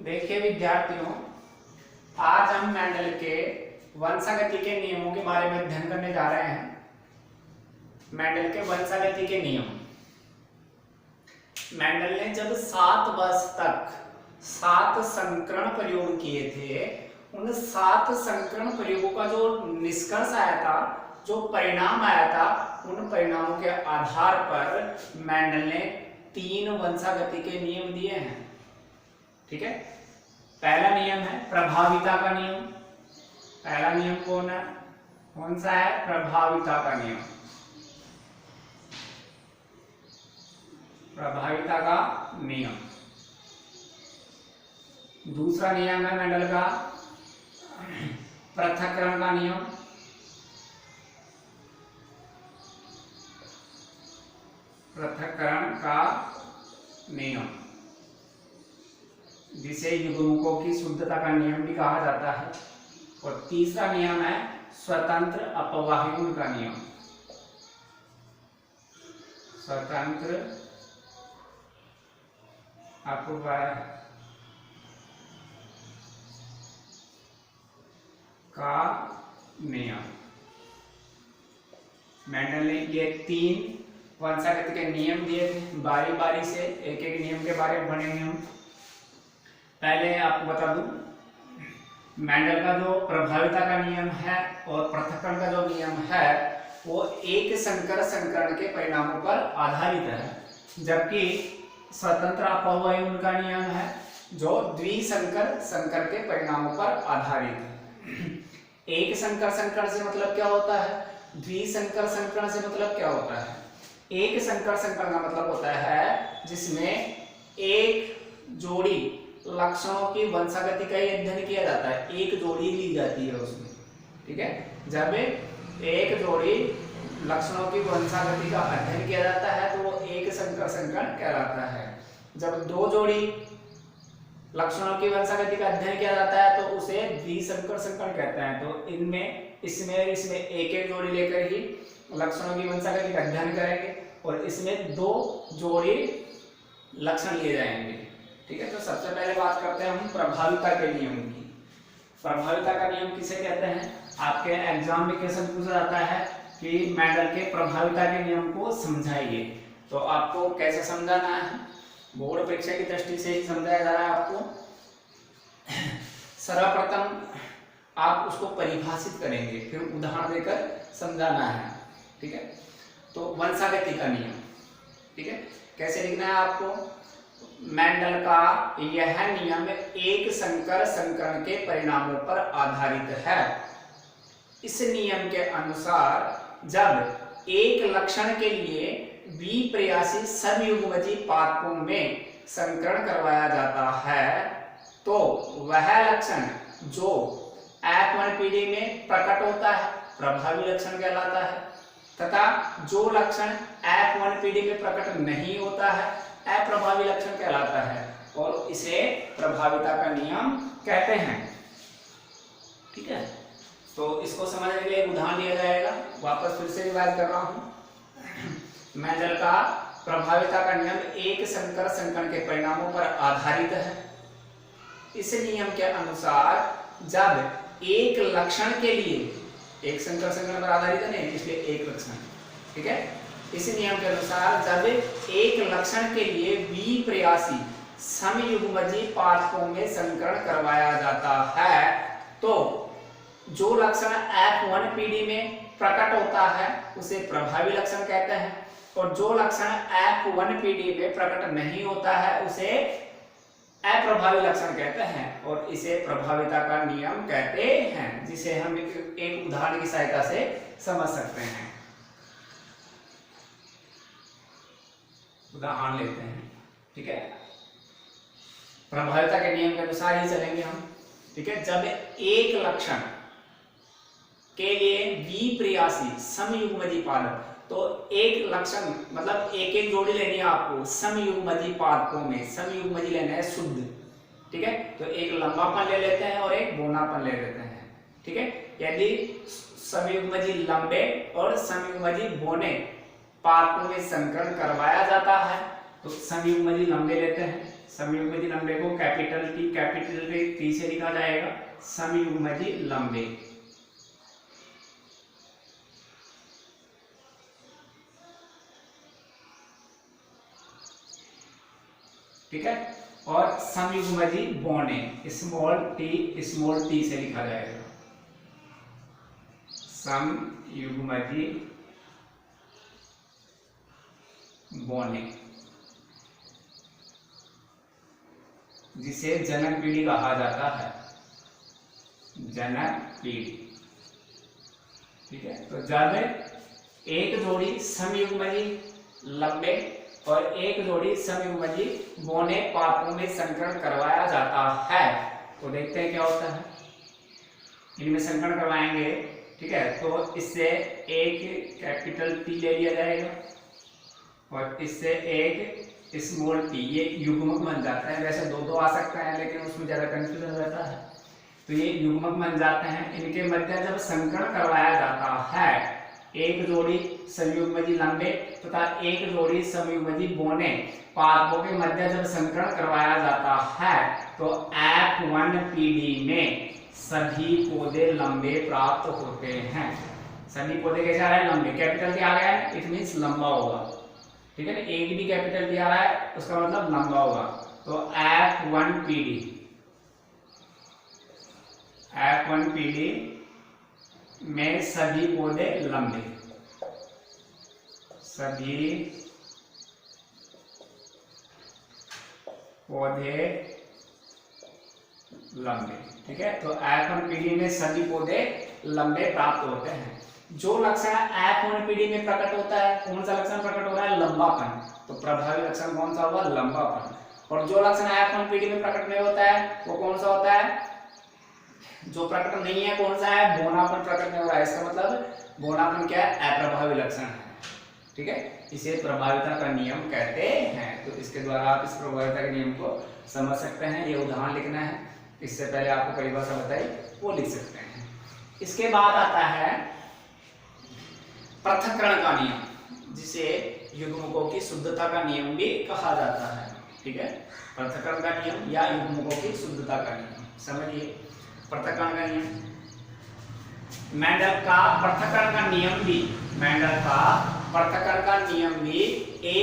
देखिए विद्यार्थियों, आज हम मेंडल के वंशागति के नियमों के बारे में अध्ययन करने जा रहे हैं। मेंडल के वंशागति के नियम। मेंडल ने जब 7 वर्ष तक 7 संकरण प्रयोग किए थे, उन 7 संकरण प्रयोगों का जो निष्कर्ष आया था, जो परिणाम आया था, उन परिणामों के आधार पर मेंडल ने 3 वंशागति के नियम दिए हैं। ठीक है। पहला नियम है प्रभाविता का नियम। पहला नियम कौन सा है? प्रभाविता का नियम। प्रभाविता का नियम। दूसरा नियम है मेंडल का पृथक्करण का नियम। पृथक्करण का नियम, जिसे युग्मकों की शुद्धता का नियम भी कहा जाता है। और तीसरा नियम है स्वतंत्र अपवाहन का नियम। स्वतंत्र अपवाहन का नियम। मेंडल ने ये 3 वंशागति के नियम दिए थे। बारी बारी से एक एक नियम के बारे में पढ़ेंगे हम। पहले आपको बता दूं, मेंडल का जो प्रभाविता का नियम है और पृथक्करण का जो नियम है, वो एक संकर संकरण के परिणामों पर आधारित है, जबकि स्वतंत्र अपवाहन का नियम है जो द्विसंकर संकर के परिणामों पर आधारित है। एक संकर संकरण से मतलब क्या होता है? द्विसंकर संकरण से मतलब क्या होता है? एक संकर संकरण का मतलब होता है जिसमें एक जोड़ी लक्षणों की वंशागति का अध्ययन किया जाता है। एक जोड़ी ली जाती है उसमें। ठीक है। जब एक जोड़ी लक्षणों की वंशागति का अध्ययन किया जाता है तो वो एक संकर संकरण कहलाता है। जब 2 जोड़ी लक्षणों की वंशागति का अध्ययन किया जाता है तो उसे द्विसंकर संकरण कहते हैं। तो इसमें एक एक जोड़ी लेकर ही लक्षणों की वंशागति का अध्ययन करेंगे और इसमें 2 जोड़ी लक्षण लिए जाएंगे। ठीक है। तो सबसे पहले बात करते हैं हम प्रभाविता के नियम की। प्रभाविता का नियम किसे कहते हैं? आपके एग्जाम में क्वेश्चन पूछा जाता है कि मेंडल के प्रभाविता के नियम को समझाइए। तो आपको कैसे समझाना है? बोर्ड परीक्षा की दृष्टि से ही समझाया जा रहा है आपको। सर्वप्रथम आप उसको परिभाषित करेंगे, फिर उदाहरण देकर समझाना है। ठीक है। तो वंशागति का नियम, ठीक है, कैसे लिखना है आपको? मेंडल का यह नियम एक संकर संकरण के परिणामों पर आधारित है। इस नियम के अनुसार जब एक लक्षण के लिए विप्रयासी समयुग्मजी पादपों में संकरण करवाया जाता है तो वह लक्षण जो F1 पीढ़ी में प्रकट होता है प्रभावी लक्षण कहलाता है, तथा जो लक्षण F1 पीढ़ी में प्रकट नहीं होता है अप्रभावी लक्षण कहलाता है, और इसे प्रभाविता का नियम कहते हैं। ठीक है। तो इसको समझने के लिए एक उदाहरण दिया जाएगा। वापस फिर से रिवाइज कर रहा हूं। मेंडल का प्रभाविता का नियम एक संकर संकरण के परिणामों पर आधारित है। इस नियम के अनुसार जब एक लक्षण के लिए, एक संकर संकरण पर आधारित है नहीं, इसलिए एक लक्षण। ठीक है। इस नियम के अनुसार जब एक लक्षण के लिए विप्रयासी समयुग्मजी पादपों में संकरण करवाया जाता है तो जो लक्षण F1 पीढ़ी में प्रकट होता है उसे प्रभावी लक्षण कहते हैं, और जो लक्षण F1 पीढ़ी में प्रकट नहीं होता है उसे अप्रभावी लक्षण कहते हैं, और इसे प्रभाविता का नियम कहते हैं, जिसे हम एक उदाहरण की सहायता से समझ सकते हैं। उदाहरण लेते हैं। ठीक है। प्रभाविता के नियम के अनुसार ही चलेंगे हम। ठीक है। जब एक लक्षण के लिए विप्रयासी समयुग्मजी पादप, तो एक लक्षण मतलब एक एक जोड़ी लेनी है आपको समयुग्मजी पादपों में। समयुग्मजी लेना है शुद्ध। ठीक है। तो एक लंबापन ले लेते हैं और एक बौनापन ले लेते हैं। ठीक है। यदि समयुग्मजी लंबे और समयुग्मजी बौने पादपों में संकरण करवाया जाता है तो समयुग्मजी लंबे लेते हैं, समयुग्मजी लंबे को कैपिटल टी से लिखा जाएगा, समयुग्मजी लंबे। ठीक है, और समयुग्मजी बौने स्मॉल टी से लिखा जाएगा, समयुग्मजी बौने, जिसे जनक पीढ़ी कहा जाता है, जनक पीढ़ी। ठीक है, तो जब एक जोड़ी समयुग्मजी लंबे और एक जोड़ी समयुग्मजी बौने पादपों में संकरण करवाया जाता है, तो देखते हैं क्या होता है। इनमें संकरण करवाएंगे, ठीक है, तो इससे एक कैपिटल टी ले लिया जाएगा और इससे एक स्मॉल टी, ये युग्मक बन जाता है। वैसे दो आ सकता है लेकिन उसमें ज्यादा कंफ्यूजन रहता है, तो ये युग्मक बन जाते हैं। इनके मध्य जब संकरण करवाया जाता है, एक जोड़ी समयुग्मजी लंबे तथा एक जोड़ी समयुग्मजी बौने पादपों के मध्य जब संकरण करवाया जाता है, तो F1 पीढ़ी में सभी पौधे लंबे प्राप्त होते हैं। सभी पौधे कैसे आ रहे हैं? लंबे। कैपिटल टी आ गया है, इट मींस लंबा होगा। ठीक है ना, एक भी कैपिटल टी आ रहा है उसका मतलब लंबा होगा। तो F1 पीढ़ी में सभी पौधे लंबे, सभी पौधे लंबे। ठीक है, तो F1 पीढ़ी में सभी पौधे लंबे प्राप्त होते हैं। जो लक्षण F1 पीढ़ी में प्रकट होता है, कौन सा लक्षण प्रकट हो रहा है? लंबापन। तो प्रभावी लक्षण कौन सा होगा? लंबापन। और जो लक्षण F1 पीढ़ी में प्रकट नहीं होता है वो कौन सा होता है? जो प्रकट नहीं है कौन सा है? बौनापन प्रकट नहीं हो रहा है। इसका मतलब बौनापन क्या है? अप्रभावी लक्षण है। ठीक है, इसे प्रभाविता का नियम कहते हैं। तो इसके द्वारा आप इस प्रभाविता के नियम को समझ सकते हैं। ये उदाहरण लिखना है, इससे पहले आपको परिभाषा बताई वो लिख सकते हैं। इसके बाद आता है पृथक्करण का नियम, जिसे युग्मकों की शुद्धता का नियम भी कहा जाता है। ठीक है, पृथक्करण का नियम या युग्मकों की शुद्धता का नियम। समझिए पृथक्करण का नियम। मेंडल का पृथक्करण का नियम भी एक